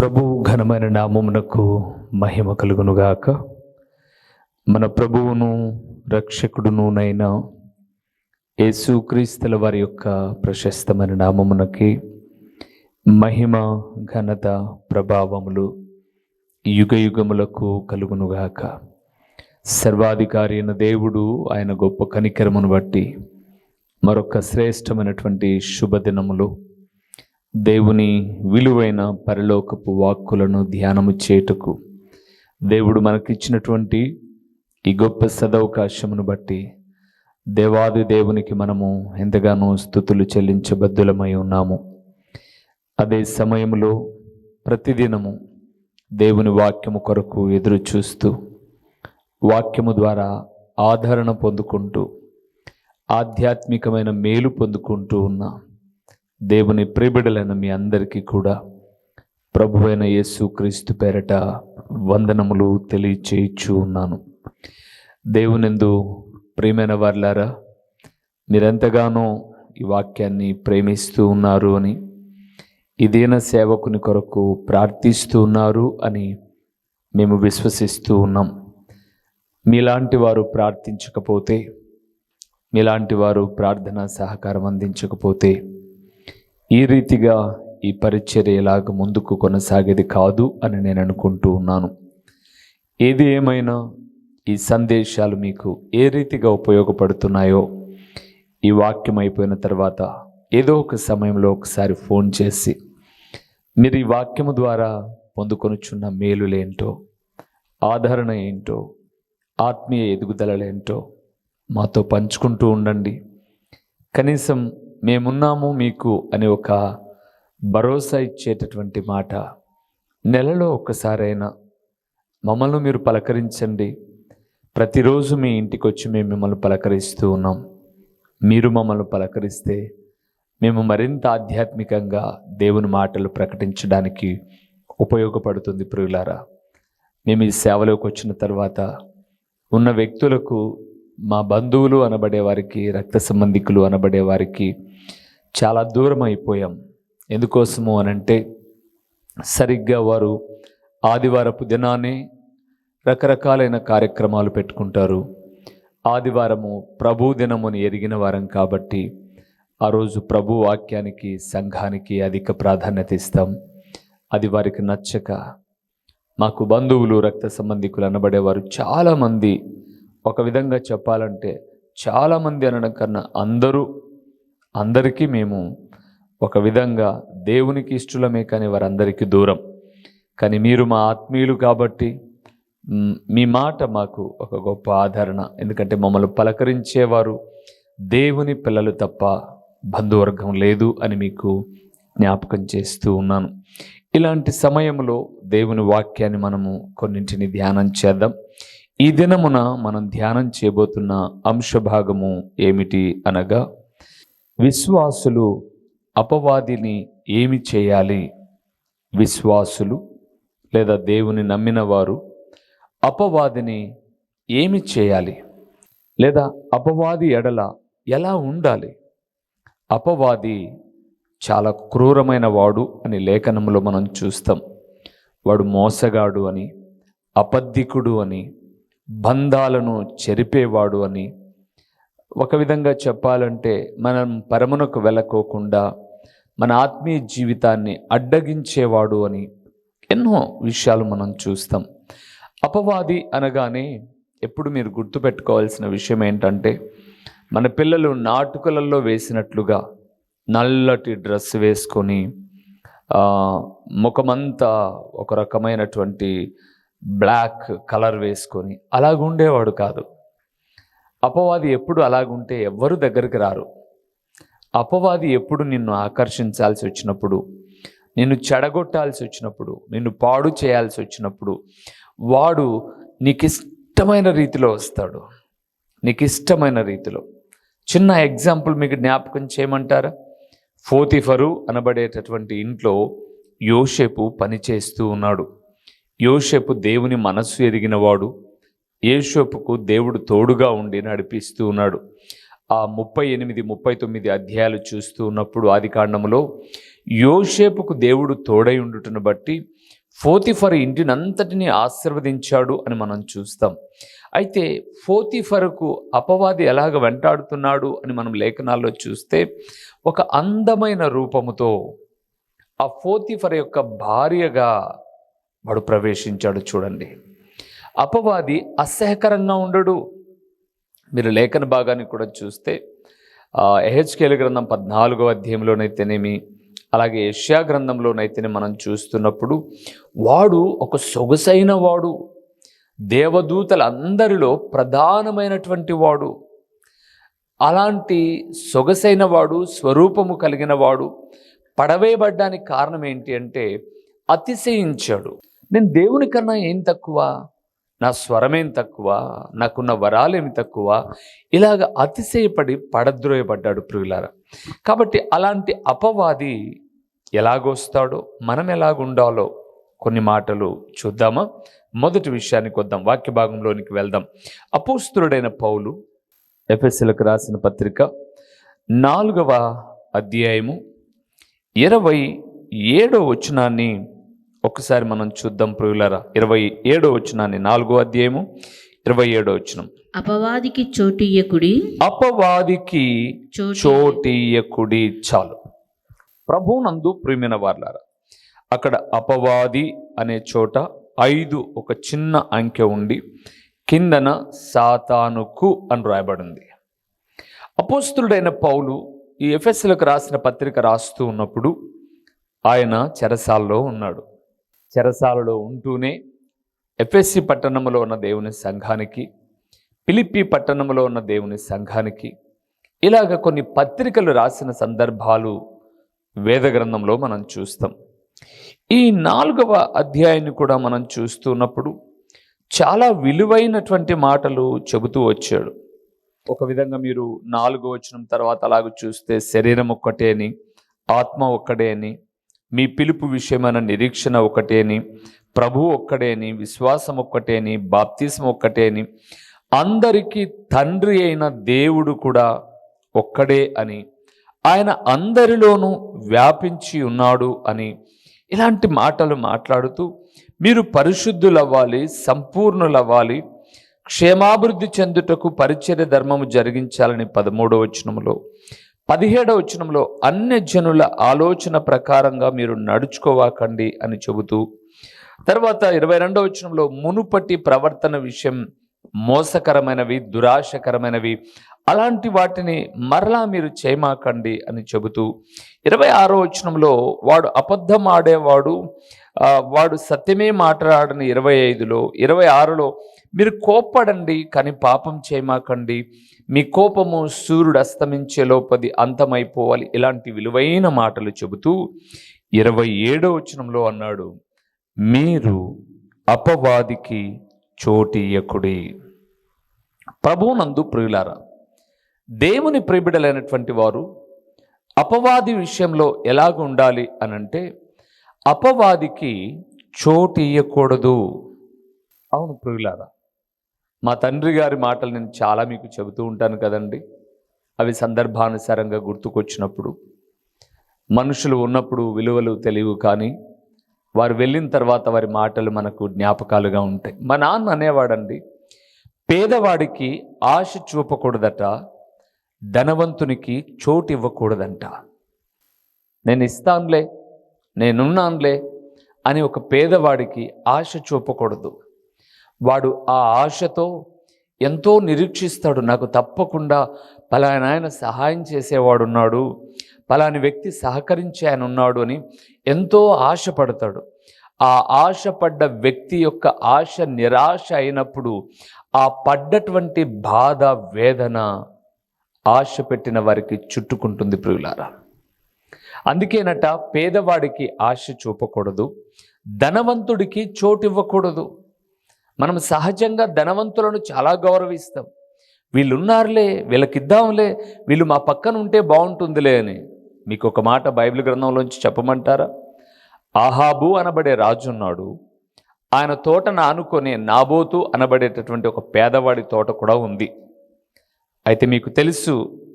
ప్రభువు ఘనమైన నామమునకు మహిమ కలుగునుగాక. మన ప్రభువును రక్షకుడునునైన యేసుక్రీస్తుల వారి యొక్క ప్రశస్తమైన నామమునకి మహిమ, ఘనత, ప్రభావములు యుగయుగములకు కలుగునుగాక. సర్వాధికారి అయిన దేవుడు ఆయన గొప్ప కనికరమును బట్టి మరొక శ్రేష్టమైనటువంటి శుభదినములు దేవుని విలువైన పరలోకపు వాక్కులను ధ్యానము చేయుటకు దేవుడు మనకిచ్చినటువంటి ఈ గొప్ప సదవకాశమును బట్టి దేవాది దేవునికి మనము ఎంతగానో స్తుతులు చెల్లించబద్దులమై ఉన్నాము. అదే సమయంలో ప్రతిదినము దేవుని వాక్యము కొరకు ఎదురు చూస్తూ వాక్యము ద్వారా ఆదరణ పొందుకుంటూ ఆధ్యాత్మికమైన మేలు పొందుకుంటూ ఉన్న దేవుని ప్రియబిడ్డలైన మీ అందరికీ కూడా ప్రభువైన యేసుక్రీస్తు పేరట వందనములు తెలియచేయచ్చు ఉన్నాను. దేవునిందు ప్రియమైన వారులారా, మీరెంతగానో ఈ వాక్యాన్ని ప్రేమిస్తూ ఉన్నారు అని, ఈ దీన సేవకుని కొరకు ప్రార్థిస్తూ ఉన్నారు అని మేము విశ్వసిస్తూ ఉన్నాం. మీలాంటి వారు ప్రార్థించకపోతే, మీలాంటి వారు ప్రార్థనా సహకారం అందించకపోతే ఈ రీతిగా ఈ పరిచర్య ఎలాగ ముందుకు కొనసాగేది కాదు అని నేను అనుకుంటూ ఉన్నాను. ఏది ఏమైనా ఈ సందేశాలు మీకు ఏ రీతిగా ఉపయోగపడుతున్నాయో ఈ వాక్యం అయిపోయిన తర్వాత ఏదో ఒక సమయంలో ఒకసారి ఫోన్ చేసి మీరు ఈ వాక్యము ద్వారా పొందుకొనుచున్న మేలులేంటో, ఆదరణ ఏంటో, ఆత్మీయ ఎదుగుదలలేంటో మాతో పంచుకుంటూ ఉండండి. కనీసం మేమున్నాము మీకు అనే ఒక భరోసా ఇచ్చేటటువంటి మాట నెలలో ఒక్కసారైనా మమ్మల్ని మీరు పలకరించండి. ప్రతిరోజు మీ ఇంటికి వచ్చి మేము మిమ్మల్ని పలకరిస్తూ ఉన్నాం. మీరు మమ్మల్ని పలకరిస్తే మేము మరింత ఆధ్యాత్మికంగా దేవుని మాటలు ప్రకటించడానికి ఉపయోగపడుతుంది. ప్రియులారా, మేము ఈ సేవలోకి వచ్చిన తర్వాత ఉన్న వ్యక్తులకు, మా బంధువులు అనబడే వారికి, రక్త సంబంధికులు అనబడే వారికి చాలా దూరం అయిపోయాం. ఎందుకోసము అనంటే సరిగ్గా వారు ఆదివారపు దినానే రకరకాలైన కార్యక్రమాలు పెట్టుకుంటారు. ఆదివారము ప్రభు దినముని ఎరిగిన వారం కాబట్టి ఆ రోజు ప్రభు వాక్యానికి, సంఘానికి అధిక ప్రాధాన్యత ఇస్తాం. అది వారికి నచ్చక మాకు బంధువులు, రక్త సంబంధికులు అనబడేవారు చాలామంది, ఒక విధంగా చెప్పాలంటే చాలామంది అనడం కన్నా అందరికీ మేము ఒక విధంగా దేవునికి ఇష్టలమే, కానీ వారందరికీ దూరం. కానీ మీరు మా ఆత్మీయులు కాబట్టి మీ మాట మాకు ఒక గొప్ప ఆదరణ. ఎందుకంటే మమ్మల్ని పలకరించేవారు దేవుని పిల్లలు తప్ప బంధువర్గం లేదు అని మీకు జ్ఞాపకం చేస్తూ ఉన్నాను. ఇలాంటి సమయంలో దేవుని వాక్యాన్ని మనము కొన్నింటిని ధ్యానం చేద్దాం. ఈ దినమున మనం ధ్యానం చేయబోతున్న అంశభాగము ఏమిటి అనగా, విశ్వాసులు అపవాదిని ఏమి చేయాలి? విశ్వాసులు లేదా దేవుని నమ్మిన వారు అపవాదిని ఏమి చేయాలి, లేదా అపవాది ఎడల ఎలా ఉండాలి? అపవాది చాలా క్రూరమైన వాడు అని లేఖనంలో మనం చూస్తాం. వాడు మోసగాడు అని, అబద్ధికుడు అని, బంధాలను చెరిపేవాడు అని, ఒక విధంగా చెప్పాలంటే మనం పరమునకు వెళ్ళకోకుండా మన ఆత్మీయ జీవితాన్ని అడ్డగించేవాడు అని ఎన్నో విషయాలు మనం చూస్తాం. అపవాది అనగానే ఎప్పుడు మీరు గుర్తుపెట్టుకోవాల్సిన విషయం ఏంటంటే, మన పిల్లలు నాటుకలలో వేసినట్లుగా నల్లటి డ్రెస్ వేసుకొని ముఖమంతా ఒక రకమైనటువంటి బ్లాక్ కలర్ వేసుకొని అలాగుండేవాడు కాదు. అపవాది ఎప్పుడు అలాగుంటే ఎవ్వరు దగ్గరికి రారు. అపవాది ఎప్పుడు నిన్ను ఆకర్షించాల్సి వచ్చినప్పుడు, నిన్ను చెడగొట్టాల్సి వచ్చినప్పుడు, నిన్ను పాడు చేయాల్సి వచ్చినప్పుడు వాడు నీకు ఇష్టమైన రీతిలో వస్తాడు. నీకు ఇష్టమైన రీతిలో. చిన్న ఎగ్జాంపుల్ మీకు జ్ఞాపకం చేయమంటారా? పోతీఫరు అనబడేటటువంటి ఇంట్లో యోసేపు పనిచేస్తూ ఉన్నాడు. యోసేపు దేవుని మనస్సు ఎరిగినవాడు. యోసేపుకు దేవుడు తోడుగా ఉండి నడిపిస్తూ ఉన్నాడు. ఆ 38, 39 అధ్యాయాలు చూస్తూ ఉన్నప్పుడు ఆదికాండములో యోసేపుకు దేవుడు తోడై ఉండుటను బట్టి పోతీఫరు ఇంటినంతటిని ఆశీర్వదించాడు అని మనం చూస్తాం. అయితే పోతీఫరుకు అపవాది ఎలాగ వెంటాడుతున్నాడు అని మనం లేఖనాల్లో చూస్తే ఒక అందమైన రూపముతో ఆ పోతీఫరు యొక్క భార్యగా వాడు ప్రవేశించాడు. చూడండి, అపవాది అసహ్యకరంగా ఉండడు. మీరు లేఖన భాగాన్ని కూడా చూస్తే యెహెజ్కేలు గ్రంథం 14వ అధ్యాయంలోనైతేనేమి, అలాగే యెషయా గ్రంథంలోనైతేనే మనం చూస్తున్నప్పుడు వాడు ఒక సొగసైన వాడు, దేవదూతలందరిలో ప్రధానమైనటువంటి వాడు. అలాంటి సొగసైన వాడు, స్వరూపము కలిగిన వాడు పడవేయబడ్డానికి కారణం ఏంటి అంటే అతిశయించాడు. నేను దేవుని కన్నా ఏం తక్కువ, నా స్వరమేం తక్కువ, నాకున్న వరాలేమి తక్కువ, ఇలాగ అతిశయపడి పడద్రోయబడ్డాడు ప్రియులారా. కాబట్టి అలాంటి అపవాది ఎలాగొస్తాడో, మనం ఎలాగుండాలో కొన్ని మాటలు చూద్దామా? మొదటి విషయానికి వద్దాం, వాక్య భాగంలోనికి వెళ్దాం. అపోస్తలుడైన పౌలు ఎఫెసీయులకు రాసిన పత్రిక 4వ అధ్యాయము 27వ వచనాన్ని ఒకసారి మనం చూద్దాం ప్రియులారా. 27వ వచనాన్ని, 4వ అధ్యాయము 27వ వచనం. అపవాదికి చోటియ్యకుడి, అపవాదికి చోటియ్యకుడి. చాలు. ప్రభువునందు ప్రియమైన వారలారా, అక్కడ అపవాది అనే చోట 5 ఒక చిన్న అంకె ఉండి కిందన సాతానుకు అని రాయబడింది. అపోస్తలుడైన పౌలు ఈ ఎఫెసీయులకు రాసిన పత్రిక రాస్తూ ఉన్నప్పుడు ఆయన చెరసాలలో ఉన్నాడు. చెరసాలలో ఉంటూనే ఎఫెసీ పట్టణంలో ఉన్న దేవుని సంఘానికి, ఫిలిప్పీ పట్టణంలో ఉన్న దేవుని సంఘానికి ఇలాగ కొన్ని పత్రికలు రాసిన సందర్భాలు వేద గ్రంథంలో మనం చూస్తాం. ఈ 4వ అధ్యాయాన్ని కూడా మనం చూస్తున్నప్పుడు చాలా విలువైనటువంటి మాటలు చెబుతూ వచ్చాడు. ఒక విధంగా మీరు 4వ వచనం తర్వాత అలాగ చూస్తే శరీరం ఒక్కటే అని, ఆత్మ ఒక్కడే అని, మీ పిలుపు విషయమైన నిరీక్షణ ఒకటే అని, ప్రభువు ఒక్కడే అని, విశ్వాసం ఒక్కటే అని, బాప్తిస్మం ఒక్కటే అని, అందరికీ తండ్రి అయిన దేవుడు కూడా ఒక్కడే అని, ఆయన అందరిలోనూ వ్యాపించి ఉన్నాడు అని, ఇలాంటి మాటలు మాట్లాడుతూ మీరు పరిశుద్ధులవ్వాలి, సంపూర్ణులవ్వాలి, క్షేమాభివృద్ధి చెందుటకు పరిచర్య ధర్మము జరిగించాలని 13వ వచనంలో, 17వ వచనంలో అన్యజనుల ఆలోచన ప్రకారంగా మీరు నడుచుకోవాకండి అని చెబుతూ, తర్వాత 22వ వచనంలో మునుపటి ప్రవర్తన విషయం మోసకరమైనవి, దురాశకరమైనవి, అలాంటి వాటిని మరలా మీరు చేయమాకండి అని చెబుతూ, 26వ వచనంలో వాడు అబద్ధం ఆడేవాడు, వాడు సత్యమే మాట్లాడని 25లో, 26లో మీరు కోప్పడండి కానీ పాపం చేయమాకండి, మీ కోపము సూర్యుడు అస్తమించే లోపది అంతమైపోవాలి, ఇలాంటి విలువైన మాటలు చెబుతూ 27వ వచనంలో అన్నాడు, మీరు అపవాదికి చోటియ్యకుడి. ప్రభువునందు ప్రియులారా, దేవుని ప్రియబిడలైనటువంటి వారు అపవాది విషయంలో ఎలాగ ఉండాలి అనంటే అపవాదికి చోటియ్యకూడదు. అవును ప్రియులారా, మా తండ్రి గారి మాటలు నేను చాలా మీకు చెబుతూ ఉంటాను కదండి. అవి సందర్భానుసారంగా గుర్తుకొచ్చినప్పుడు, మనుషులు ఉన్నప్పుడు విలువలు తెలియవు, కానీ వారు వెళ్ళిన తర్వాత వారి మాటలు మనకు జ్ఞాపకాలుగా ఉంటాయి. మా నాన్న అనేవాడండి, పేదవాడికి ఆశ చూపకూడదట, ధనవంతునికి చోటు ఇవ్వకూడదంట. నేను ఇస్తానులే, నేనున్నానులే అని ఒక పేదవాడికి ఆశ చూపకూడదు. వాడు ఆ ఆశతో ఎంతో నిరీక్షిస్తాడు, నాకు తప్పకుండా పలానా ఆయన సహాయం చేసేవాడున్నాడు, పలాని వ్యక్తి సహకరించే ఆయన ఉన్నాడు అని ఎంతో ఆశపడతాడు. ఆ ఆశపడ్డ వ్యక్తి యొక్క ఆశ నిరాశ అయినప్పుడు ఆ పడ్డటువంటి బాధ, వేదన ఆశ పెట్టిన వారికి చుట్టుకుంటుంది ప్రియులారా. అందుకేనట పేదవాడికి ఆశ చూపకూడదు, ధనవంతుడికి చోటు ఇవ్వకూడదు. మనం సహజంగా ధనవంతులను చాలా గౌరవిస్తాం. వీళ్ళున్నారులే, వీళ్ళకిద్దాంలే, వీళ్ళు మా పక్కన ఉంటే బాగుంటుందిలే అని. మీకు ఒక మాట బైబిల్ గ్రంథంలోంచి చెప్పమంటారా? ఆహాబు అనబడే రాజు ఉన్నాడు, ఆయన తోటను ఆనుకొని నాబోతు అనబడేటటువంటి ఒక పేదవాడి తోట కూడా ఉంది. అయితే మీకు తెలుసు,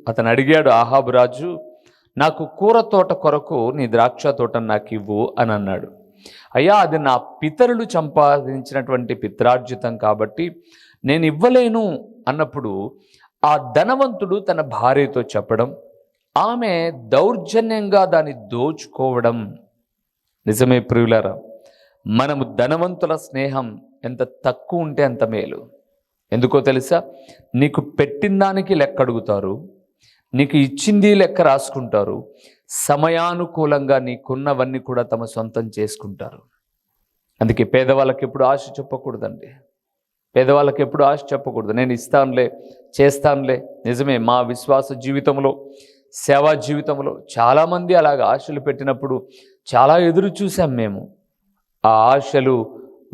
అతను అడిగాడు, ఆహాబు రాజు, నాకు కూర తోట కొరకు నీ ద్రాక్ష తోట నాకు ఇవ్వు అని అన్నాడు. అయ్యా, అది నా పితరులు సంపాదించినటువంటి పిత్రార్జితం కాబట్టి నేను ఇవ్వలేను అన్నప్పుడు ఆ ధనవంతుడు తన భార్యతో చెప్పడం, ఆమె దౌర్జన్యంగా దాన్ని దోచుకోవడం. నిజమే ప్రియులారా, మనము ధనవంతుల స్నేహం ఎంత తక్కువ ఉంటే అంత మేలు. ఎందుకో తెలుసా? నీకు పెట్టిన దానికి లెక్క అడుగుతారు, నీకు ఇచ్చింది లెక్క రాసుకుంటారు, సమయానుకూలంగా నీకున్నవన్నీ కూడా తమ సొంతం చేసుకుంటారు. అందుకే పేదవాళ్ళకి ఎప్పుడు ఆశ చెప్పకూడదండి. పేదవాళ్ళకి ఎప్పుడు ఆశ చెప్పకూడదు. నేను ఇస్తానులే, చేస్తానులే. నిజమే, మా విశ్వాస జీవితంలో, సేవా జీవితంలో చాలామంది అలాగ ఆశలు పెట్టినప్పుడు చాలా ఎదురు చూసాం మేము. ఆ ఆశలు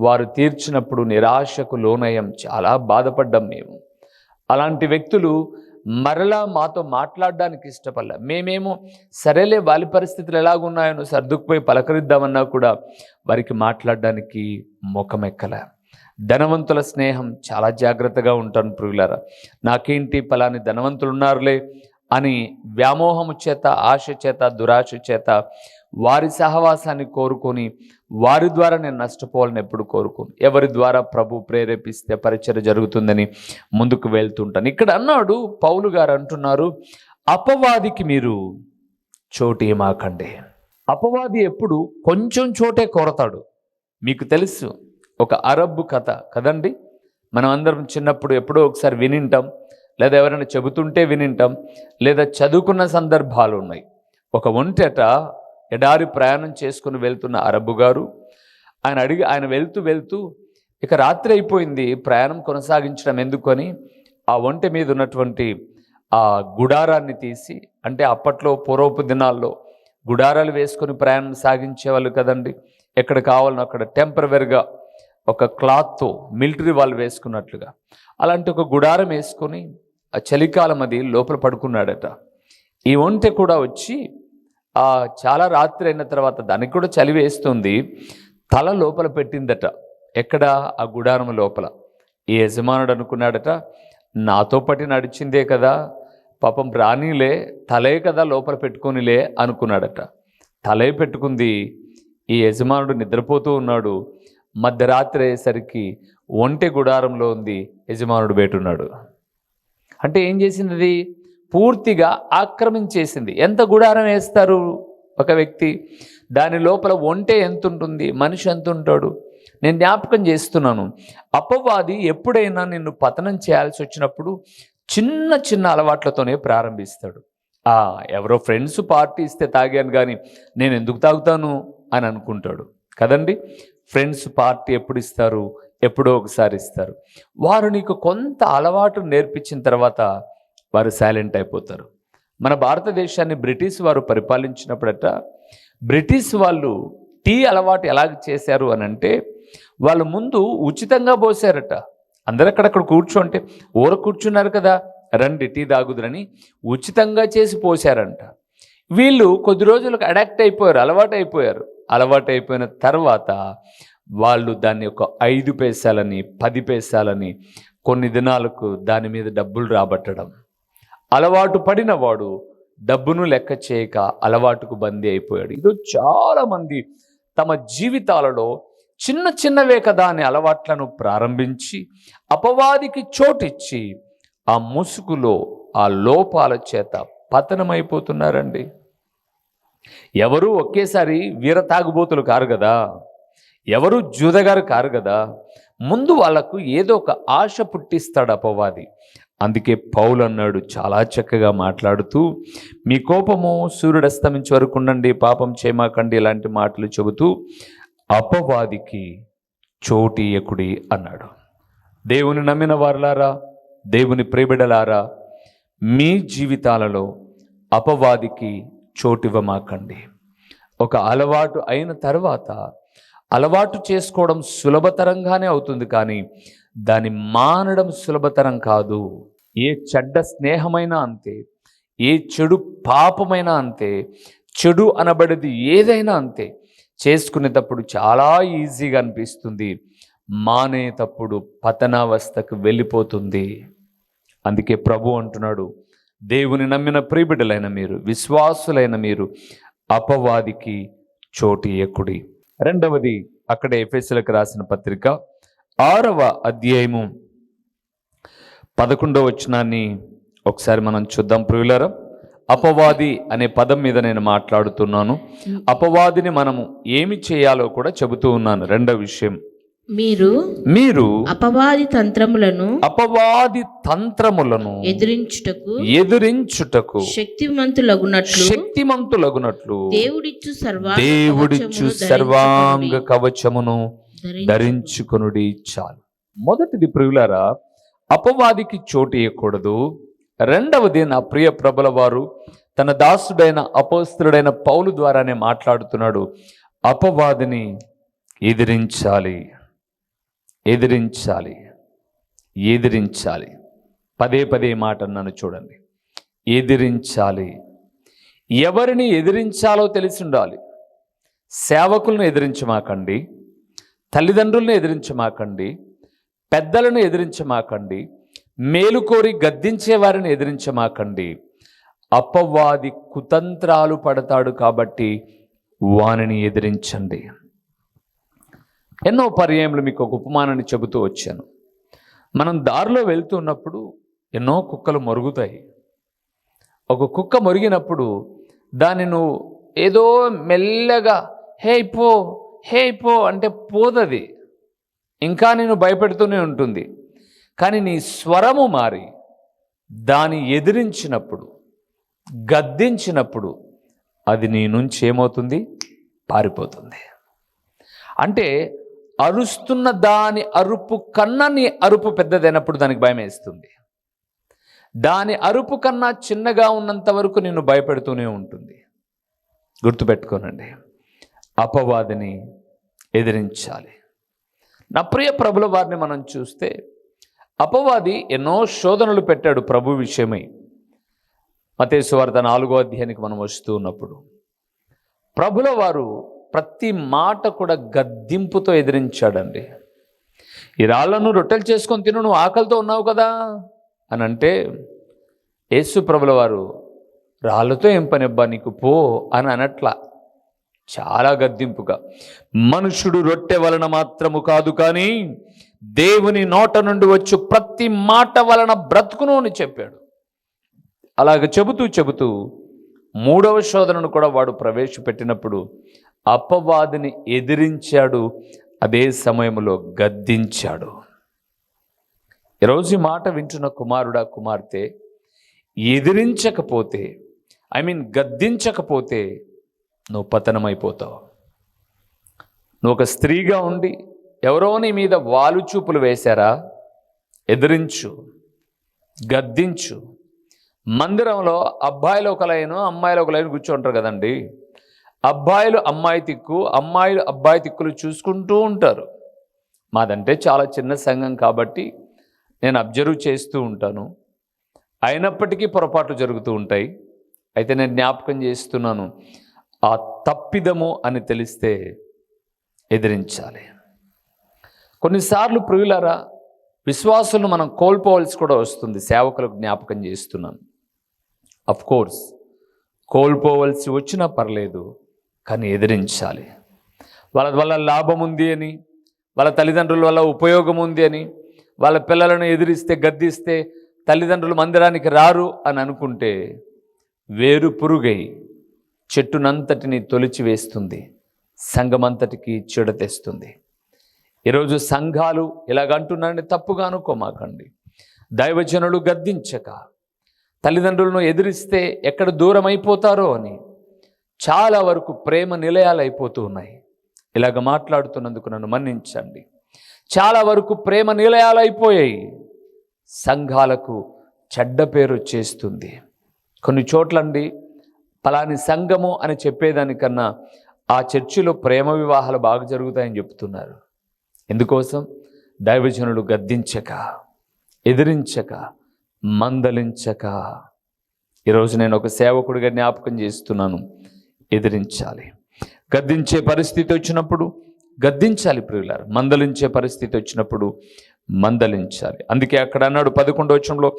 వారు తీర్చినప్పుడు నిరాశకు లోనయ్యాం, చాలా బాధపడ్డాం మేము. అలాంటి వ్యక్తులు మరలా మాతో మాట్లాడడానికి ఇష్టపడలే. మేమేమో సరేలే, వాళ్ళ పరిస్థితులు ఎలాగున్నాయో సర్దుకుపోయి పలకరిద్దామన్నా కూడా వారికి మాట్లాడడానికి ముఖమెక్కలే. ధనవంతుల స్నేహం చాలా జాగ్రత్తగా ఉంటాను ప్రియులారా. నాకేంటి, పలాని ధనవంతులు ఉన్నారులే అని వ్యామోహము చేత, ఆశ చేత, దురాశ చేత వారి సహవాసాన్ని కోరుకొని వారి ద్వారా నేను నష్టపోవాలని ఎప్పుడు కోరుకోను. ఎవరి ద్వారా ప్రభు ప్రేరేపిస్తే పరిచర్య జరుగుతుందని ముందుకు వెళ్తుంటాను. ఇక్కడ అన్నాడు పౌలు గారు, అంటున్నారు, అపవాదికి మీరు చోటు ఇవ్వకండి. అపవాది ఎప్పుడు కొంచెం చోటే కోరతాడు. మీకు తెలుసు, ఒక అరబ్బు కథ కదండి. మనం అందరం చిన్నప్పుడు ఎప్పుడో ఒకసారి వినింటాం, లేదా ఎవరైనా చెబుతుంటే వినింటాం, లేదా చదువుకున్న సందర్భాలు ఉన్నాయి. ఒక ఒంటెట ఎడారి ప్రయాణం చేసుకుని వెళ్తున్న అరబ్బు గారు, ఆయన వెళ్తూ ఇక రాత్రి అయిపోయింది, ప్రయాణం కొనసాగించడం ఎందుకని ఆ ఒంటె మీద ఉన్నటువంటి ఆ గుడారాన్ని తీసి, అంటే అప్పట్లో పూర్వపు దినాల్లో గుడారాలు వేసుకొని ప్రయాణం సాగించేవాళ్ళు కదండి. ఎక్కడ కావాలనో అక్కడ టెంపరవరీగా ఒక క్లాత్తో మిలిటరీ వాళ్ళు వేసుకున్నట్లుగా అలాంటి ఒక గుడారం వేసుకొని ఆ చలికాలం అది లోపల పడుకున్నాడట. ఈ ఒంటె కూడా వచ్చి చాలా రాత్రి అయిన తర్వాత దానికి కూడా చలి వేస్తుంది, తల లోపల పెట్టిందట. ఎక్కడ? ఆ గుడారం లోపల. ఈ యజమానుడు అనుకున్నాడట, నాతో పాటు నడిచిందే కదా, పాపం రానీలే, తలే కదా లోపల పెట్టుకొనిలే అనుకున్నాడట. తలే పెట్టుకుంది. ఈ యజమానుడు నిద్రపోతూ ఉన్నాడు. మధ్యరాత్రి అయ్యేసరికి ఒంటె గుడారంలో ఉంది, యజమానుడు బయటున్నాడు. అంటే ఏం చేసింది? అది పూర్తిగా ఆక్రమించేసింది. ఎంత గుడారం వేస్తారు ఒక వ్యక్తి? దాని లోపల ఒంటె ఎంత ఉంటుంది, మనిషి ఎంత ఉంటాడు? నేను జ్ఞాపకం చేస్తున్నాను, అపవాది ఎప్పుడైనా నిన్ను పతనం చేయాల్సి వచ్చినప్పుడు చిన్న చిన్న అలవాట్లతోనే ప్రారంభిస్తాడు. ఎవరో ఫ్రెండ్స్ పార్టీ ఇస్తే తాగాను కానీ నేను ఎందుకు తాగుతాను అని అనుకుంటాడు కదండి. ఫ్రెండ్స్ పార్టీ ఎప్పుడు ఇస్తారు? ఎప్పుడో ఒకసారి ఇస్తారు. వారు నీకు కొంత అలవాటు నేర్పించిన తర్వాత వారు సైలెంట్ అయిపోతారు. మన భారతదేశాన్ని బ్రిటిష్ వారు పరిపాలించినప్పుడట, బ్రిటిష్ వాళ్ళు టీ అలవాటు ఎలాగ చేశారు అని అంటే, వాళ్ళు ముందు ఉచితంగా పోసారట. అందరూ అక్కడక్కడ కూర్చోంటే కూర్చున్నారు కదా, రండి టీ తాగుదురని ఉచితంగా చేసి పోసారంట. వీళ్ళు కొద్ది రోజులకు అడాక్ట్ అయిపోయారు, అలవాటు అయిపోయిన తర్వాత వాళ్ళు దాన్ని ఒక 5 పైసలని 10 పైసలని కొన్ని దినాలకు దాని మీద డబ్బులు రాబట్టడం. అలవాటు పడిన వాడు డబ్బును లెక్క చేయక అలవాటుకు బందీ అయిపోయాడు. ఇది చాలామంది తమ జీవితాలలో చిన్న చిన్నవే కదా అనే అలవాట్లను ప్రారంభించి అపవాదికి చోటిచ్చి ఆ ముసుగులో ఆ లోపాల చేత పతనమైపోతున్నారండి. ఎవరు ఒకేసారి వీర తాగుబోతులు కారు కదా, ఎవరు జూదగారు కారు కదా. ముందు వాళ్లకు ఏదో ఒక ఆశ పుట్టిస్తాడు అపవాది. అందుకే పౌలు అన్నాడు చాలా చక్కగా మాట్లాడుతూ, మీ కోపము సూర్యుడు అస్తమించే వరకు ఉండండి, పాపం చేయమాకండి, ఇలాంటి మాటలు చెబుతూ అపవాదికి చోటీయకుడి అన్నాడు. దేవుని నమ్మిన వారులారా, దేవుని ప్రియబిడ్డలారా, మీ జీవితాలలో అపవాదికి చోటివ్వమాకండి. ఒక అలవాటు అయిన తర్వాత అలవాటు చేసుకోవడం సులభతరంగానే అవుతుంది, కానీ దాన్ని మానడం సులభతరం కాదు. ఏ చెడ్డ స్నేహమైనా అంతే, ఏ చెడు పాపమైనా అంతే, చెడు అనబడేది ఏదైనా అంతే. చేసుకునేటప్పుడు చాలా ఈజీగా అనిపిస్తుంది, మానేటప్పుడు పతనావస్థకు వెళ్ళిపోతుంది. అందుకే ప్రభు అంటున్నాడు, దేవుని నమ్మిన ప్రియబిడ్డలైన మీరు, విశ్వాసులైన మీరు అపవాదికి చోటు ఇయ్యకుడి. రెండవది, అక్కడే ఎఫెసీయులకు రాసిన పత్రిక 6వ అధ్యాయము 11వ వచనాన్ని ఒకసారి మనం చూద్దాం ప్రియులారా. అపవాది అనే పదం మీద నేను మాట్లాడుతున్నాను. అపవాదిని మనము ఏమి చేయాలో కూడా చెబుతూ ఉన్నాను. రెండవ విషయం, మీరు అపవాది తంత్రములను ఎదిరించుటకు శక్తిమంతులగునట్లు దేవుడిచ్చు సర్వాంగ కవచమును ధరించుకొనుడి. చాలు. మొదటిది ప్రియులారా, అపవాదికి చోటు ఇవ్వకూడదు. రెండవది, నా ప్రియ ప్రభుల వారు తన దాసుడైన అపోస్తలుడైన పౌలు ద్వారానే మాట్లాడుతున్నాడు. అపవాదిని ఎదిరించాలి, ఎదిరించాలి, ఎదిరించాలి. పదే పదే మాట అన్నాను చూడండి, ఎదిరించాలి. ఎవరిని ఎదిరించాలో తెలిసి ఉండాలి. సేవకులను ఎదిరించమాకండి, తల్లిదండ్రులను ఎదిరించమాకండి, పెద్దలను ఎదిరించమాకండి, మేలుకోరి గద్దించే వారిని ఎదిరించమాకండి. అపవాది కుతంత్రాలు పడతాడు కాబట్టి వానిని ఎదిరించండి. ఎన్నో పర్యాయములు మీకు ఒక ఉపమానాన్ని చెబుతూ వచ్చాను. మనం దారిలో వెళ్తున్నప్పుడు ఎన్నో కుక్కలు మొరుగుతాయి. ఒక కుక్క మొరిగినప్పుడు దాన్ని నువ్వు ఏదో మెల్లగా హే పో అంటే పోదది, ఇంకా నేను భయపెడుతూనే ఉంటుంది. కానీ నీ స్వరము మారి దాన్ని ఎదిరించినప్పుడు, గద్దించినప్పుడు అది నీ నుంచి ఏమవుతుంది? పారిపోతుంది. అంటే అరుస్తున్న దాని అరుపు కన్నా నీ అరుపు పెద్దదైనప్పుడు దానికి భయం వేస్తుంది. దాని అరుపు కన్నా చిన్నగా ఉన్నంత వరకు నిన్ను భయపెడుతూనే ఉంటుంది. గుర్తుపెట్టుకోనండి, అపవాదిని ఎదిరించాలి. నా ప్రియ ప్రభుల వారిని మనం చూస్తే అపవాది ఎన్నో శోధనలు పెట్టాడు ప్రభు విషయమై. మత్తయి సువార్త 4వ అధ్యాయానికి మనం వస్తూ ఉన్నప్పుడు ప్రభుల వారు ప్రతి మాట కూడా గద్దింపుతో ఎదిరించాడండి. ఈ రాళ్లను రొట్టెలు చేసుకొని తిను, నువ్వు ఆకలితో ఉన్నావు కదా అని అంటే యేసు ప్రభుల వారు రాళ్ళతో ఏం పని అబ్బా నీకు, పో అని అనట్లా. చాలా గద్దింపుగా, మనుషుడు రొట్టె వలన మాత్రము కాదు కానీ దేవుని నోట నుండి వచ్చు ప్రతి మాట వలన బ్రతుకును అని చెప్పాడు. అలాగ చెబుతూ 3వ శోధనను కూడా వాడు ప్రవేశపెట్టినప్పుడు అపవాదిని ఎదిరించాడు, అదే సమయంలో గద్దించాడు. ఈరోజు ఈ మాట వింటున్న కుమారుడా, కుమార్తె, ఎదిరించకపోతే గద్దించకపోతే నువ్వు పతనమైపోతావు. నువ్వు ఒక స్త్రీగా ఉండి ఎవరో నీ మీద వాలు చూపులు వేశారా? ఎదిరించు, గద్దించు. మందిరంలో అబ్బాయిలు ఒక లైను, అమ్మాయిలు ఒక లైను కూర్చుంటారు కదండి. అబ్బాయిలు అమ్మాయి తిక్కు, అమ్మాయిలు అబ్బాయి తిక్కులు చూసుకుంటూ ఉంటారు. మాదంటే చాలా చిన్న సంఘం కాబట్టి నేను అబ్జర్వ్ చేస్తూ ఉంటాను. అయినప్పటికీ పొరపాట్లు జరుగుతూ ఉంటాయి. అయితే నేను జ్ఞాపకం చేస్తున్నాను, ఆ తప్పిదము అని తెలిస్తే ఎదిరించాలి. కొన్నిసార్లు ప్రియులారా, విశ్వాసులను మనం కోల్పోవలసి కూడా వస్తుంది. సేవకులకు జ్ఞాపకం చేస్తున్నాను. కోర్స్ కోల్పోవలసి వచ్చినా పర్లేదు, కానీ ఎదిరించాలి. వాళ్ళ వల్ల లాభం ఉంది అని, వాళ్ళ తల్లిదండ్రుల వల్ల ఉపయోగం ఉంది అని, వాళ్ళ పిల్లలను ఎదిరిస్తే గద్దిస్తే తల్లిదండ్రులు మందిరానికి రారు అని అనుకుంటే వేరు పురుగై చెట్టునంతటిని తొలిచివేస్తుంది, సంఘమంతటికి చెడు తెస్తుంది. ఈరోజు సంఘాలు ఇలాగంటున్నారని తప్పుగా అనుకోమాకండి. దైవజనులు గద్దించక తల్లిదండ్రులను ఎదిరిస్తే ఎక్కడ దూరం అయిపోతారో అని చాలా వరకు ప్రేమ నిలయాలు అయిపోతూ ఉన్నాయి. ఇలాగ మాట్లాడుతున్నందుకు నన్ను మన్నించండి. చాలా వరకు ప్రేమ నిలయాలు అయిపోయాయి. సంఘాలకు చెడ్డ పేరు వచ్చేస్తుంది. కొన్ని చోట్లండి పలాని సంఘము అని చెప్పేదానికన్నా ఆ చర్చిలో ప్రేమ వివాహాలు బాగా జరుగుతాయని చెప్తున్నారు. ఎందుకోసం? దైవజనులు గద్దించక, ఎదిరించక, మందలించక. ఈరోజు నేను ఒక సేవకుడిగా జ్ఞాపకం చేస్తున్నాను, ఎదిరించాలి. గద్దించే పరిస్థితి వచ్చినప్పుడు గద్దించాలి ప్రియులారా. మందలించే పరిస్థితి వచ్చినప్పుడు మందలించాలి. అందుకే అక్కడ అన్నాడు 11వ వచనంలో,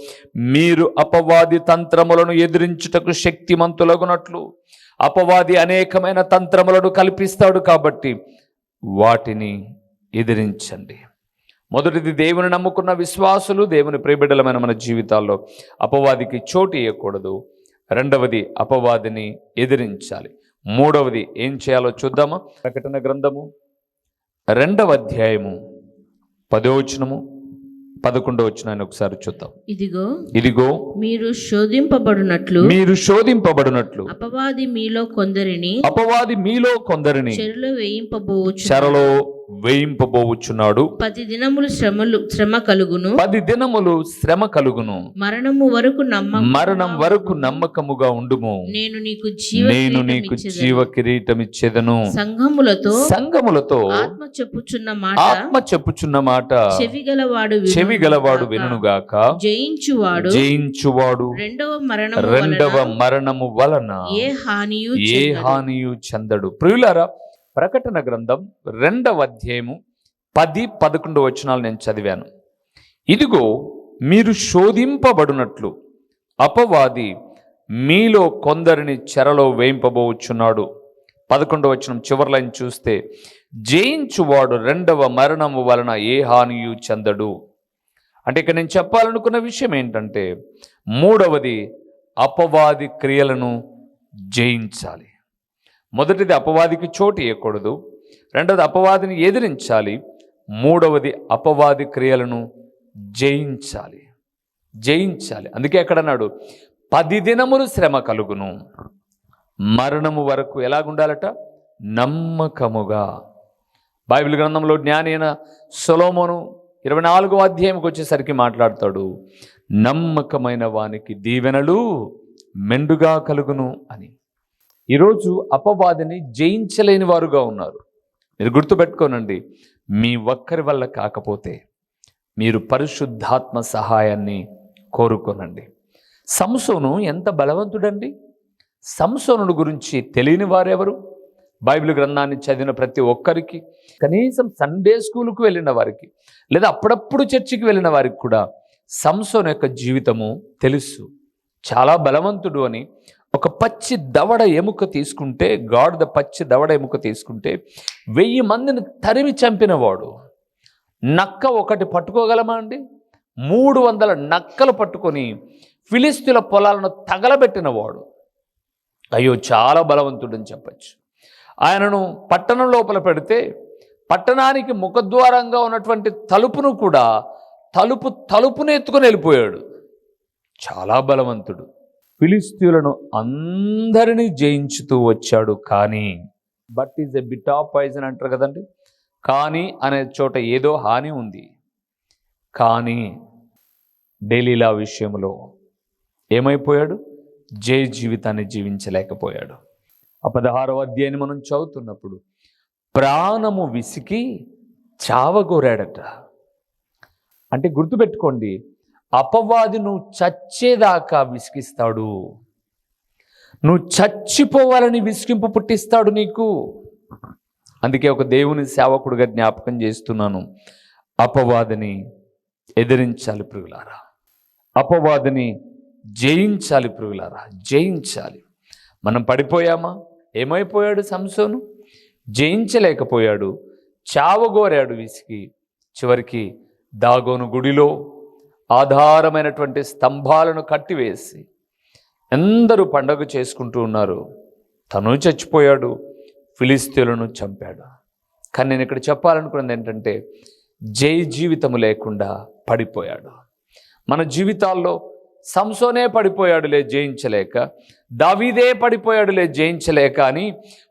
మీరు అపవాది తంత్రములను ఎదిరించుటకు శక్తిమంతులగునట్లు. అపవాది అనేకమైన తంత్రములను కల్పిస్తాడు కాబట్టి వాటిని ఎదిరించండి. మొదటిది, దేవుని నమ్ముకున్న విశ్వాసులు, దేవుని ప్రియబిడ్డలమైన మన జీవితాల్లో అపవాదికి చోటు ఇవ్వకూడదు. రెండవది, అపవాదిని ఎదిరించాలి. మూడవది ఏం చేయాలో చూద్దామా? ప్రకటన గ్రంథము 2వ అధ్యాయము 10వ వచనము 11వ వచనాన్ని ఒకసారి చూద్దాం. ఇదిగో మీరు శోధింపబడునట్లు అపవాది మీలో కొందరిని చెరలో వేయింపబోచున్నాడు. 10 దినములు శ్రమ కలుగును. మరణం వరకు నమ్మకముగా ఉండుము. నేను నీకు జీవ కిరీటం ఇచ్చేదను. సంఘములతో ఆత్మ చెప్పుచున్న మాట చెవిగలవాడు వినుగాక. జయించువాడు రెండవ మరణము వలన ఏ హానియు చెందడు. ప్రియులారా, ప్రకటన గ్రంథం 2వ అధ్యాయము 10-11 వచనాలు నేను చదివాను. ఇదిగో మీరు శోధింపబడునట్లు అపవాది మీలో కొందరిని చెరలో వేయింపబోచున్నాడు. 11వ వచనం చివరి లైన్ చూస్తే, జయించువాడు రెండవ మరణము వలన ఏ హానియు చెందడు. అంటే ఇక్కడ నేను చెప్పాలనుకున్న విషయం ఏంటంటే, మూడవది, అపవాది క్రియలను జయించాలి. మొదటిది, అపవాదికి చోటు ఇవ్వకూడదు. రెండవది, అపవాదిని ఎదిరించాలి. మూడవది, అపవాది క్రియలను జయించాలి. అందుకే అక్కడ అన్నాడు, 10 దినములు శ్రమ కలుగును. మరణము వరకు ఎలాగుండాలట? నమ్మకముగా. బైబిల్ గ్రంథంలో జ్ఞాని అయిన సొలొమోను 24వ అధ్యాయంకి వచ్చేసరికి మాట్లాడతాడు, నమ్మకమైన వానికి దీవెనలు మెండుగా కలుగును అని. ఈరోజు అపవాదిని జయించలేని వారుగా ఉన్నారు. మీరు గుర్తుపెట్టుకోనండి, మీ ఒక్కరి వల్ల కాకపోతే మీరు పరిశుద్ధాత్మ సహాయాన్ని కోరుకోనండి. సంసోను ఎంత బలవంతుడండి! సంసోను గురించి తెలియని వారెవరు? బైబిల్ గ్రంథాన్ని చదివిన ప్రతి ఒక్కరికి, కనీసం సండే స్కూల్కు వెళ్ళిన వారికి, లేదా అప్పుడప్పుడు చర్చికి వెళ్ళిన వారికి కూడా సంసోను యొక్క జీవితము తెలుసు. చాలా బలవంతుడు అని. ఒక పచ్చి దవడ ఎముక తీసుకుంటే, గాడిద పచ్చి దవడ ఎముక తీసుకుంటే 1000 మందిని తరిమి చంపినవాడు. నక్క ఒకటి పట్టుకోగలమా అండి? 300 నక్కలు పట్టుకొని ఫిలిస్తీన్ల పొలాలను తగలబెట్టినవాడు. అయ్యో, చాలా బలవంతుడని చెప్పచ్చు. ఆయనను పట్టణం లోపల పెడితే పట్టణానికి ముఖద్వారంగా ఉన్నటువంటి తలుపును కూడా తలుపును ఎత్తుకొని వెళ్ళిపోయాడు. చాలా బలవంతుడు. ఫిలిస్తీన్లను అందరినీ జయించుతూ వచ్చాడు. కానీ but is a bit of poison అంటారు కదండి. కానీ అనే చోట ఏదో హాని ఉంది. కానీ డెలీలా విషయంలో ఏమైపోయాడు? జయ జీవితాన్ని జీవించలేకపోయాడు. 16వ అధ్యాయాన్ని మనం చదువుతున్నప్పుడు ప్రాణము విసికి చావగోరాడట. అంటే గుర్తుపెట్టుకోండి, అపవాది నువ్వు చచ్చేదాకా విసిగిస్తాడు. నువ్వు చచ్చిపోవాలని విసిగింపు పుట్టిస్తాడు నీకు. అందుకే ఒక దేవుని సేవకుడిగా జ్ఞాపకం చేస్తున్నాను, అపవాదిని ఎదిరించాలి ప్రియులారా. అపవాదిని జయించాలి ప్రియులారా, జయించాలి. మనం పడిపోయామా? ఏమైపోయాడు సంసోను? జయించలేకపోయాడు, చావగోరాడు విసిగి. చివరికి దాగోను గుడిలో ఆధారమైనటువంటి స్తంభాలను కట్టివేసి అందరూ పండగ చేసుకుంటూ ఉన్నారు. తను చచ్చిపోయాడు, ఫిలిస్తీన్లను చంపాడు. కానీ నేను ఇక్కడ చెప్పాలనుకున్నది ఏంటంటే, జై జీవితము లేకుండా పడిపోయాడు. మన జీవితాల్లో సంసోనే పడిపోయాడులే జయించలేక, దావీదే పడిపోయాడులే జయించలేక అని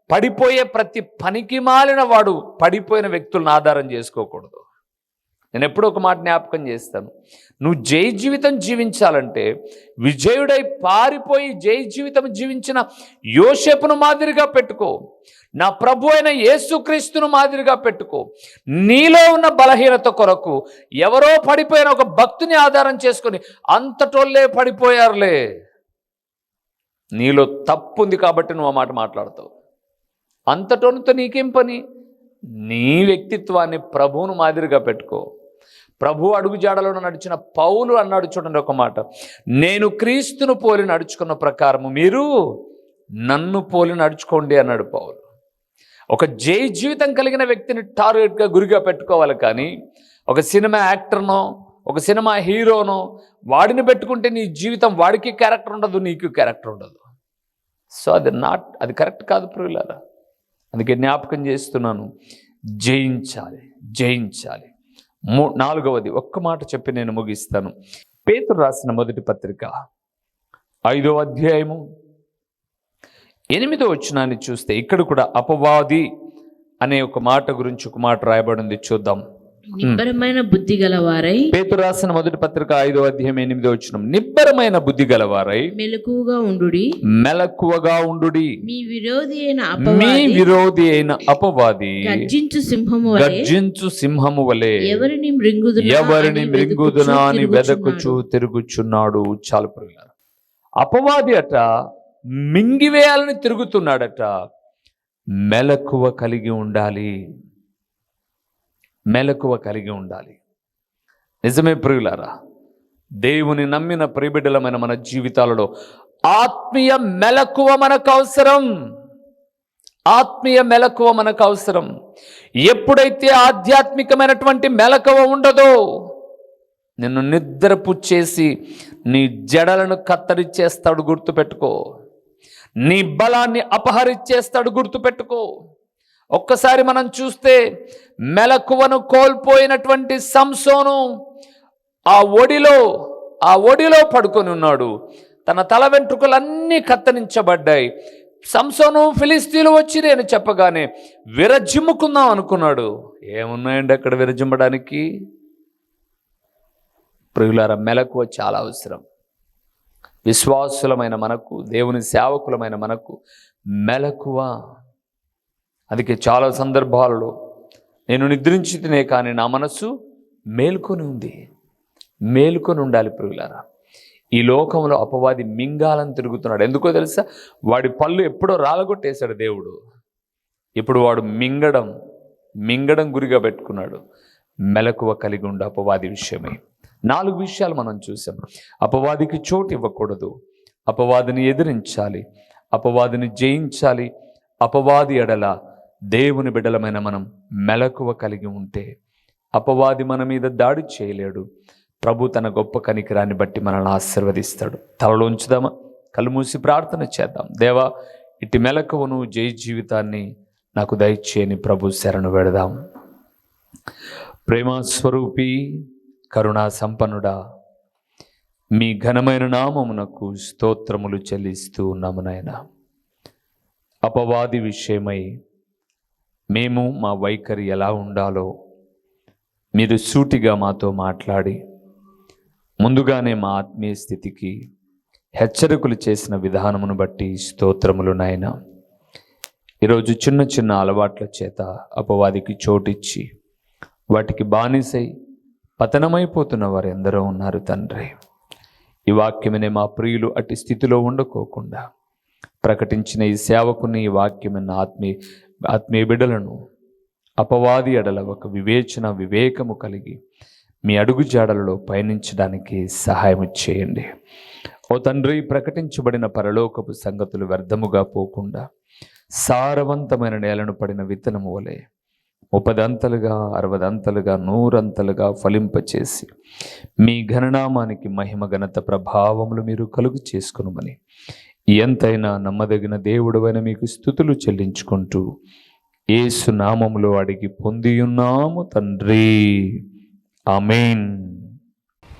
పడిపోయే ప్రతి పనికి మాలిన వాడు పడిపోయిన వ్యక్తులను ఆధారం చేసుకోకూడదు. నేను ఎప్పుడూ ఒక మాట జ్ఞాపకం చేస్తాను, నువ్వు జై జీవితం జీవించాలంటే విజయుడై పారిపోయి జై జీవితం జీవించిన యోసేపును మాదిరిగా పెట్టుకో. నా ప్రభు అయిన యేసుక్రీస్తును మాదిరిగా పెట్టుకో. నీలో ఉన్న బలహీనత కొరకు ఎవరో పడిపోయిన ఒక భక్తుని ఆధారం చేసుకొని అంతటోళ్ళే పడిపోయారులే, నీలో తప్పు ఉంది కాబట్టి నువ్వు ఆ మాట మాట్లాడతావు. అంతటోనితో నీకేం పని? నీ వ్యక్తిత్వాన్ని ప్రభువును మాదిరిగా పెట్టుకో. ప్రభు అడుగుజాడలో నడిచిన పౌలు అన్నాడు చూడండి ఒక మాట, నేను క్రీస్తును పోలి నడుచుకున్న ప్రకారము మీరు నన్ను పోలి నడుచుకోండి అన్నాడు పౌలు. ఒక జీవితం కలిగిన వ్యక్తిని టార్గెట్గా గురిగా పెట్టుకోవాలి, కానీ ఒక సినిమా యాక్టర్నో ఒక సినిమా హీరోనో వాడిని పెట్టుకుంటే నీ జీవితం వాడికి క్యారెక్టర్ ఉండదు, నీకు క్యారెక్టర్ ఉండదు. సో అది కరెక్ట్ కాదు ప్రియులారా. అందుకే జ్ఞాపకం చేస్తున్నాను, జయించాలి జయించాలి. 4వది ఒక్క మాట చెప్పి నేను ముగిస్తాను. పేతురు రాసిన మొదటి పత్రిక 5వ అధ్యాయము 8వ వచనాన్ని చూస్తే ఇక్కడ కూడా అపవాది అనే ఒక మాట గురించి ఒక మాట రాయబడింది, చూద్దాం. నిబ్బరమైన బుద్ధి గలవారై, పేతురు రాసిన మొదటి పత్రిక 5వ అధ్యాయం 8వ వచనం, నిబ్బరమైన బుద్ధి గలవారై మెలకువగా ఉండుడి, మీ విరోధి అయిన అపవాది గర్జించు సింహము వలె ఎవరిని మృంగుదునా అని వెదకుచు తిరుగుచున్నాడు. చాలు ప్రియులారా, అపవాది అట మింగివేయాలని తిరుగుతున్నాడట. మెలకువ కలిగి ఉండాలి, మెలకువ కలిగి ఉండాలి. నిజమే ప్రియులారా, దేవుని నమ్మిన ప్రియబిడ్డలమైన మన జీవితాలలో ఆత్మీయ మెలకువ మనకు అవసరం. ఆత్మీయ మెలకువ మనకు అవసరం. ఎప్పుడైతే ఆధ్యాత్మికమైనటువంటి మెలకువ ఉండదో, నిన్ను నిద్రపుచ్చేసి నీ జడలను కత్తరిచ్చేస్తాడు, గుర్తుపెట్టుకో. నీ బలాన్ని అపహరించేస్తాడు, గుర్తుపెట్టుకో. ఒక్కసారి మనం చూస్తే మెలకువను కోల్పోయినటువంటి సంసోను ఆ ఒడిలో పడుకొని ఉన్నాడు. తన తల వెంట్రుకలన్నీ కత్తిరించబడ్డాయి. సంసోను ఫిలిస్తీన్లు వచ్చి నేను చెప్పగానే విరజిమ్ముకుందాం అనుకున్నాడు. ఏమున్నాయండి అక్కడ విరజిమ్మడానికి? ప్రియులారా, మెలకువ చాలా అవసరం. విశ్వాసులమైన మనకు, దేవుని సేవకులమైన మనకు మెలకువ. అందుకే చాలా సందర్భాలలో నేను నిద్రించితేనే కానీ నా మనస్సు మేల్కొని ఉంది. మేల్కొని ఉండాలి ప్రియులారా. ఈ లోకంలో అపవాది మింగాలని తిరుగుతున్నాడు. ఎందుకో తెలుసా? వాడి పళ్ళు ఎప్పుడో రాలగొట్టేశాడు దేవుడు. ఇప్పుడు వాడు మింగడం గురిగా పెట్టుకున్నాడు. మెలకువ కలిగి ఉండు అపవాది విషయమై. 4 విషయాలు మనం చూసాం. అపవాదికి చోటు ఇవ్వకూడదు, అపవాదిని ఎదిరించాలి, అపవాదిని జయించాలి. అపవాది ఎడల దేవుని బిడ్డలమైన మనం మెలకువ కలిగి ఉంటే అపవాది మన మీద దాడి చేయలేడు. ప్రభు తన గొప్ప కనికరాన్ని బట్టి మనల్ని ఆశీర్వదిస్తాడు. తలలో ఉంచుదామా? కళ్ళు మూసి ప్రార్థన చేద్దాం. దేవా, ఇటు మెలకువను జయ జీవితాన్ని నాకు దయచేయని ప్రభు శరణు వేడదాం. ప్రేమస్వరూపి, కరుణా సంపన్నుడా, మీ ఘనమైన నామమునకు స్తోత్రములు చెల్లిస్తూ ఉన్నాము నాయనా. అపవాది విషయమై మేము మా వైఖరి ఎలా ఉండాలో మీరు సూటిగా మాతో మాట్లాడి ముందుగానే మా ఆత్మీయ స్థితికి హెచ్చరికలు చేసిన విధానమును బట్టి స్తోత్రములు నాయనా. ఈరోజు చిన్న చిన్న అలవాట్ల చేత అపవాదికి చోటిచ్చి వాటికి బానిసై పతనమైపోతున్న వారు ఎందరో ఉన్నారు తండ్రి. ఈ వాక్యమనే మా ప్రియులు అట్టి స్థితిలో ఉండకోకుండా ప్రకటించిన ఈ సేవకుని ఈ వాక్యమైన ఆత్మీయ బిడ్డలను అపవాది ఎడల ఒక వివేకము కలిగి మీ అడుగు జాడలలో పయనించడానికి సహాయం చేయండి. ఓ తండ్రి, ప్రకటించబడిన పరలోకపు సంగతులు వ్యర్థముగా పోకుండా సారవంతమైన నేలను పడిన విత్తనము వలె 30 అంతలుగా 60 అంతలుగా 100 అంతలుగా ఫలింపచేసి మీ ఘననామానికి మహిమ ఘనత ప్రభావములు మీరు కలుగు చేసుకునుమని ఎంతైనా నమ్మదగిన దేవుడవైన మీకు స్తుతులు చెల్లించుకుంటూ యేసు నామములో అడిగి పొందియున్నాము తండ్రి. ఆమేన్.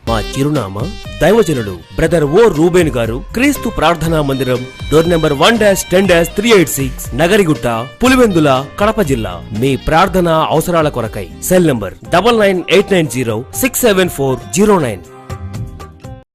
మా చిరునామా దైవజనులు బ్రదర్ ఓ రూబేన్ గారు, క్రీస్తు ప్రార్థనా మందిరం, డోర్ నెంబర్ 1-10-386, నగరిగుట్ట, పులివెందుల, కడప జిల్లా. మీ ప్రార్థనా అవసరాల కొరకై సెల్ నంబర్ 9989067409.